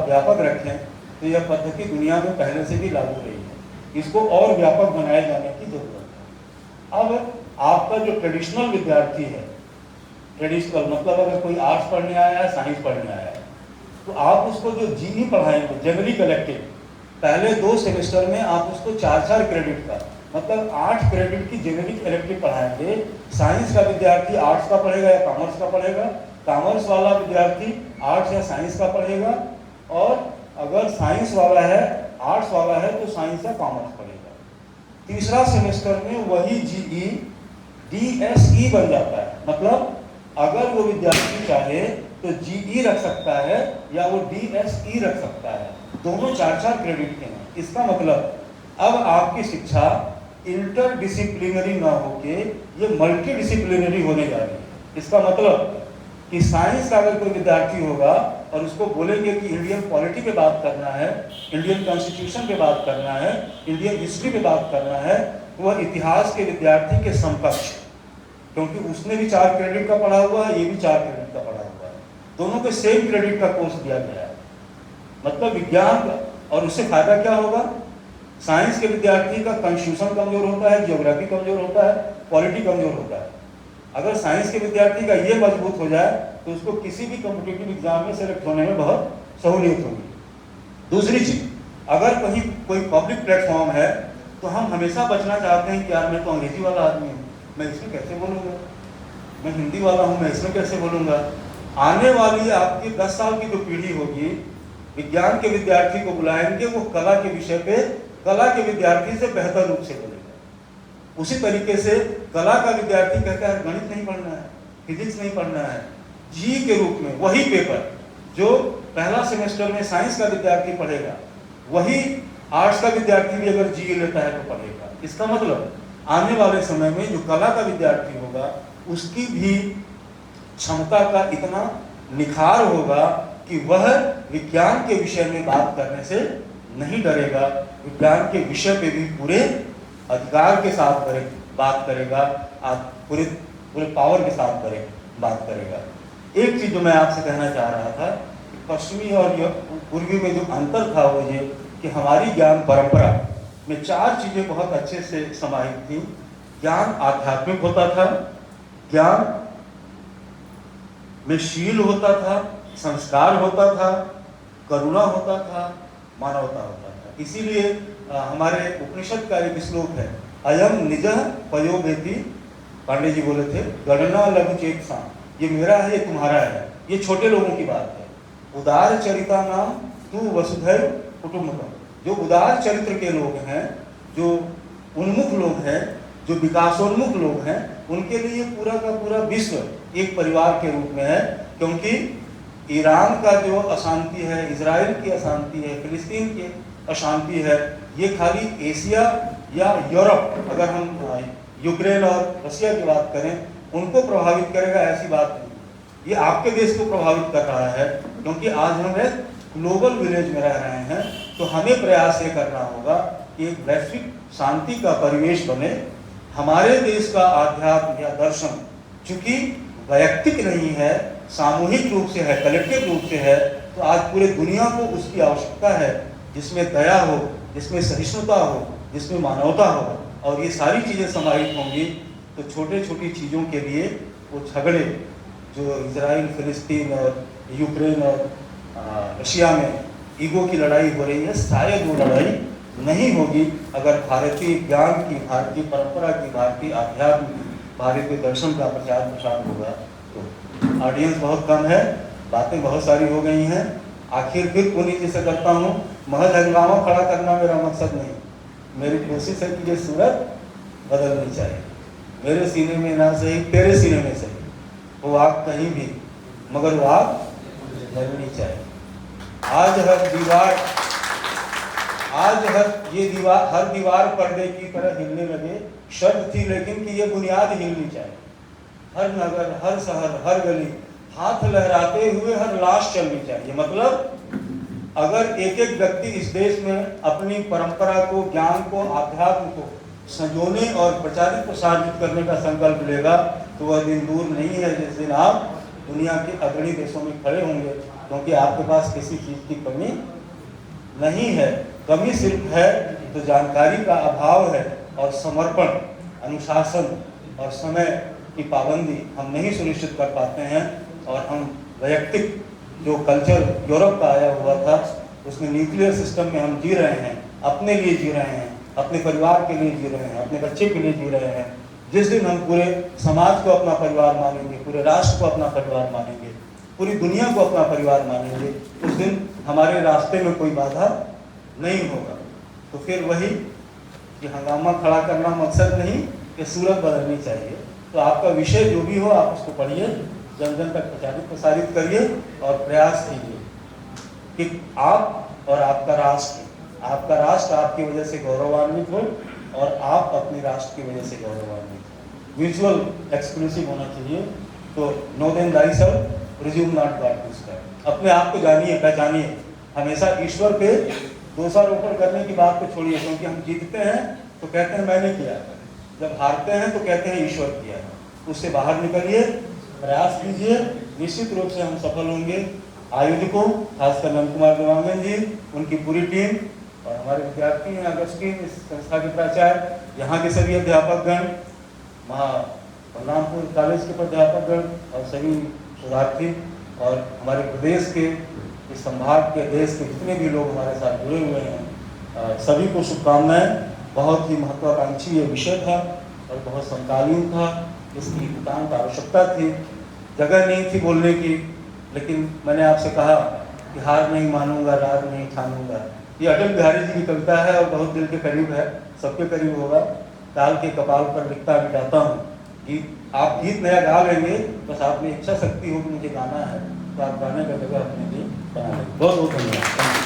व्यापक रखें तो यह पद्धति दुनिया में पहले से भी लागू रही है। इसको और व्यापक बनाए जाने की जरूरत है। अब आपका जो ट्रेडिशनल विद्यार्थी है, ट्रेडिशनल मतलब अगर कोई आर्ट्स पढ़ने आया है, साइंस पढ़ने आया है, तो आप उसको जो जीई पढ़ाएंगे जनरली कलेक्टिव, पहले 2 सेमेस्टर में आप उसको 4-4 क्रेडिट का मतलब 8 क्रेडिट की जेनेरिक इलेक्टिव पढ़ाएंगे। साइंस का विद्यार्थी आर्ट्स का पढ़ेगा या कॉमर्स का पढ़ेगा, कॉमर्स वाला विद्यार्थी आर्ट्स या साइंस का पढ़ेगा, और अगर साइंस वाला है, आर्ट्स वाला है तो साइंस या कॉमर्स पढ़ेगा। तीसरा सेमेस्टर में वही जीई डीएसई बन जाता है। मतलब अगर वो विद्यार्थी चाहे तो जीई रख सकता है या वो डीएसई रख सकता है, दोनों 4-4 क्रेडिट के हैं। इसका मतलब अब आपकी शिक्षा इंटरडिसिप्लिनरी ना होके ये मल्टी डिसिप्लिनरी होने जा रही है। इसका मतलब कि साइंस का अगर कोई विद्यार्थी होगा और उसको बोलेंगे कि इंडियन पॉलिटी पे बात करना है, इंडियन कॉन्स्टिट्यूशन पे बात करना है, इंडियन हिस्ट्री पे बात करना है, वह इतिहास के विद्यार्थी के समकक्ष, क्योंकि उसने भी 4 क्रेडिट का पढ़ा हुआ है, ये भी 4 क्रेडिट का पढ़ा हुआ है, दोनों को सेम क्रेडिट का कोर्स दिया गया है। मतलब विज्ञान का, और उससे फायदा क्या होगा? साइंस के विद्यार्थी का कॉन्स्टिट्यूशन कमजोर होता है, जियोग्राफी कमजोर होता है, पॉलिटी कमजोर होता है। अगर साइंस के विद्यार्थी का ये मजबूत हो जाए तो उसको किसी भी कॉम्पिटिटिव एग्जाम में सेलेक्ट होने में बहुत सहूलियत होगी। दूसरी चीज, अगर कहीं कोई पब्लिक प्लेटफॉर्म है तो हम हमेशा बचना चाहते हैं कि यार मैं तो अंग्रेजी वाला आदमी हूँ, मैं इसमें कैसे बोलूँगा, मैं हिंदी वाला हूँ, मैं इसमें कैसे बोलूँगा। आने वाली आपकी 10 साल की जो पीढ़ी होगी, विज्ञान के विद्यार्थी को बुलाएंगे, वो कला के विषय पे कला के विद्यार्थी से बेहतर रूप से बोलेगा। उसी तरीके से कला का विद्यार्थी कहता है गणित नहीं पढ़ना है, फिजिक्स नहीं पढ़ना है, जी के रूप में वही पेपर जो पहला सेमेस्टर में साइंस का विद्यार्थी पढ़ेगा, वही आर्ट्स का विद्यार्थी भी अगर जी लेता है तो पढ़ेगा। इसका मतलब आने वाले समय में जो कला का विद्यार्थी होगा उसकी भी क्षमता का इतना निखार होगा कि वह विज्ञान के विषय में बात करने से नहीं डरेगा, विज्ञान के विषय पे भी पूरे अधिकार के साथ बात करेगा, आप पूरे पावर के साथ बात करेगा। एक चीज जो मैं आपसे कहना चाह रहा था, पश्चिमी और पूर्वी में जो अंतर था वो ये कि हमारी ज्ञान परंपरा में 4 चीजें बहुत अच्छे से समाहित थी। ज्ञान आध्यात्मिक होता था, ज्ञान में शील होता था, संस्कार होता था, करुणा होता था, मानवता होता था। इसीलिए हमारे उपनिषद का एक श्लोक है, अयम निजः पयोवेति, पांडे जी बोले थे, गणना लघु चेतसा, ये मेरा है, ये तुम्हारा है, ये छोटे लोगों की बात है। उदार चरिता नाम तू वसुधैव कुटुंबकम, जो उदार चरित्र के लोग हैं, जो उन्मुख लोग हैं, जो विकासोन्मुख लोग हैं, उनके लिए पूरा का पूरा विश्व एक परिवार के रूप में है। क्योंकि ईरान का जो अशांति है, इजराइल की अशांति है, फिलिस्तीन की अशांति है, ये खाली एशिया या यूरोप, अगर हम यूक्रेन और रशिया की बात करें, उनको प्रभावित करेगा ऐसी बात नहीं। ये आपके देश को प्रभावित कर रहा है, क्योंकि आज हम एक ग्लोबल विलेज में रह रहे हैं। तो हमें प्रयास ये करना होगा कि एक वैश्विक शांति का परिवेश बने। हमारे देश का आध्यात्म या दर्शन चूंकि वैयक्तिक नहीं है, सामूहिक रूप से है, कलेक्टिव रूप से है, तो आज पूरे दुनिया को उसकी आवश्यकता है, जिसमें दया हो, जिसमें सहिष्णुता हो, जिसमें मानवता हो। और ये सारी चीज़ें समाहित होंगी तो छोटे छोटी चीज़ों के लिए वो झगड़े जो इजराइल, फिलिस्तीन और यूक्रेन और रशिया में ईगो की लड़ाई हो रही है, शायद वो लड़ाई नहीं होगी अगर भारतीय ज्ञान की, भारतीय परंपरा की, भारतीय आध्यात्म की, भारतीय दर्शन का प्रचार प्रसार होगा। तो ऑडियंस बहुत कम है, बातें बहुत सारी हो गई हैं। आखिर फिर पुनीत जी से करता हूँ, महज हंगामा खड़ा करना मेरा मकसद नहीं। मेरी कोशिश है कि ये सूरत बदलनी चाहिए। मेरे सीने में ना सही, तेरे सीने में सही, वो आग कहीं भी, मगर वो आग जलनी चाहिए। आज हर दीवार पर्दे की तरह हिलने लगे, शर्त थी लेकिन कि ये बुनियाद हिलनी चाहिए। हर नगर, हर शहर, हर गली हाथ लहराते हुए हर लाश चलनी चाहिए। मतलब अगर एक एक व्यक्ति इस देश में अपनी परंपरा को, ज्ञान को, आध्यात्म को संजोने और प्रचारित प्रसारित करने का संकल्प लेगा तो वह दिन दूर नहीं है जिस दिन आप दुनिया के अग्रणी देशों में खड़े होंगे क्योंकि आपके पास किसी चीज़ की कमी नहीं है। कमी सिर्फ है तो जानकारी का अभाव है, और समर्पण, अनुशासन और समय की पाबंदी हम नहीं सुनिश्चित कर पाते हैं। और हम वैयक्तिक जो कल्चर यूरोप का आया हुआ था, उसमें न्यूक्लियर सिस्टम में हम जी रहे हैं, अपने लिए जी रहे हैं, अपने परिवार के लिए जी रहे हैं, अपने बच्चे के लिए जी रहे हैं। जिस दिन हम पूरे समाज को अपना परिवार मानेंगे, पूरे राष्ट्र को अपना परिवार मानेंगे, पूरी दुनिया को अपना परिवार मानेंगे, उस दिन हमारे रास्ते में कोई बाधा नहीं होगा। तो फिर वही कि हंगामा खड़ा करना मकसद नहीं, कि सूरत बदलनी चाहिए। तो आपका विषय जो भी हो, आप उसको पढ़िए, जन जन तक प्रसारित करिए और प्रयास कीजिए कि आप और आपका राष्ट्र आपकी वजह से गौरवान्वित हो, और आप अपने राष्ट्र की वजह से गौरवान्वित हो। म्यूचुअल एक्सक्लूसिव होना चाहिए। तो know then thyself, presume not God to sky. अपने आप को जानिए, पहचानिए। हमेशा ईश्वर पे दोषारोपण करने की बात को छोड़िए, क्योंकि हम जीतते हैं तो कहते हैं मैंने किया, जब हारते हैं तो कहते हैं ईश्वर किया। उससे बाहर निकलिए, प्रयास कीजिए, निश्चित रूप से हम सफल होंगे। आयोजकों, खासकर नंद कुमार देवांगन जी, उनकी पूरी टीम, और हमारे विद्यार्थी हैं अगस्टीन, इस संस्था के प्राचार्य, यहाँ के सभी अध्यापकगण, बलरामपुर कॉलेज के प्राध्यापकगण और सभी शोधार्थी, और हमारे प्रदेश के, इस संभाग के, देश के जितने भी लोग हमारे साथ जुड़े हुए हैं, सभी को शुभकामनाएं। बहुत ही महत्वाकांक्षी ये विषय था और बहुत समकालीन था। इसकी नितांत आवश्यकता थी, जगह नहीं थी बोलने की, लेकिन मैंने आपसे कहा कि हार नहीं मानूंगा, रार नहीं ठानूंगा। ये अटल बिहारी जी की कविता है और बहुत दिल के करीब है, सबके करीब होगा। काल के कपाल पर लिखता मिटाता हूँ गीत। आप गीत नया गा लेंगे, बस आप में इच्छा शक्ति हो कि मुझे गाना है, तो आप गाने का जगह अपने लिए बना लेंगे। बहुत बहुत धन्यवाद।